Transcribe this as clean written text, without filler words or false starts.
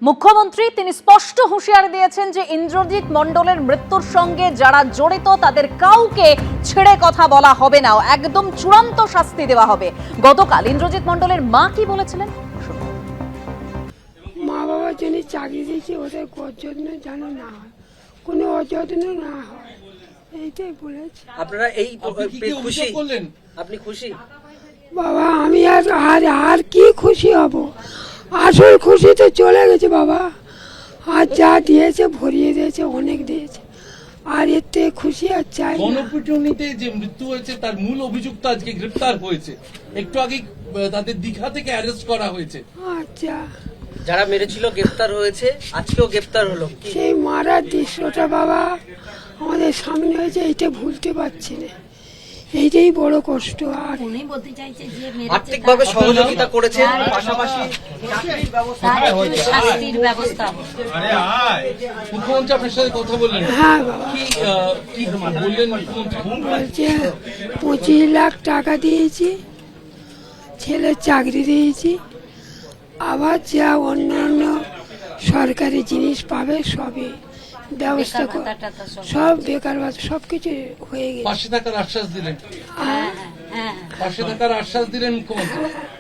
মুখ্যমন্ত্রী তিনি স্পষ্ট হুঁশিয়ারি দিয়েছেন যে ইন্দ্রজিৎ মণ্ডলের মৃত্যুর সঙ্গে যারা জড়িত তাদের কাউকে ছেড়ে কথা বলা হবে না, একদম চূড়ান্ত শাস্তি দেওয়া হবে। গতকাল ইন্দ্রজিৎ মণ্ডলের মা কি বলেছিলেন শুনুন। মা বাবার জন্য চাকরি দিয়েছি, ওদের যত্ন যেন না হয়, কোনো অযত্ন না হয়, এইটাই বলেছি। আপনারা এই খুশি করলেন? আপনি খুশি? বাবা আমি আর কি খুশি হব, আসল খুশি তো চলে গেছে বাবা। আর যা দিয়েছে ভরিয়ে দিয়েছে, অনেক দিয়েছে, আর এর থেকে খুশি আর চাই না। গণপিটুনিতে যে মৃত্যু হয়েছে তার মূল অভিযুক্ত আজকে গ্রেফতার হয়েছে, একটু আগে তাদের দীঘা থেকে অ্যারেস্ট করা হয়েছে। আচ্ছা, যারা মেরেছিল গ্রেফতার হয়েছে, আজকেও গ্রেফতার হলো। সেই মারার দৃশ্যটা বাবা আমাদের সামনে হয়েছে, এইটা ভুলতে পারছি না, এইটাই বড় কষ্ট। আর উনি বলতে চাইছে যে আর্থিকভাবে সহযোগিতা করেছেন, পাশাপাশি শাস্তির ব্যবস্থা। মুখ্যমন্ত্রী আপনার সাথে কথা বললেন? হ্যাঁ বাবা, কি বললেন মুখ্যমন্ত্রী? বলছে 25 লাখ টাকা দিয়েছি, ছেলের চাকরি দিয়েছি, আবার যা অন্যান্য সরকারি জিনিস পাবে সবই ব্যবস্থা কর, সব বেকার ভাতা সব কিছু হয়ে গেছে। পাশে থাকার আশ্বাস দিলেন? হ্যাঁ হ্যাঁ পাশে থাকার আশ্বাস দিলেন মুখ্যমন্ত্রী?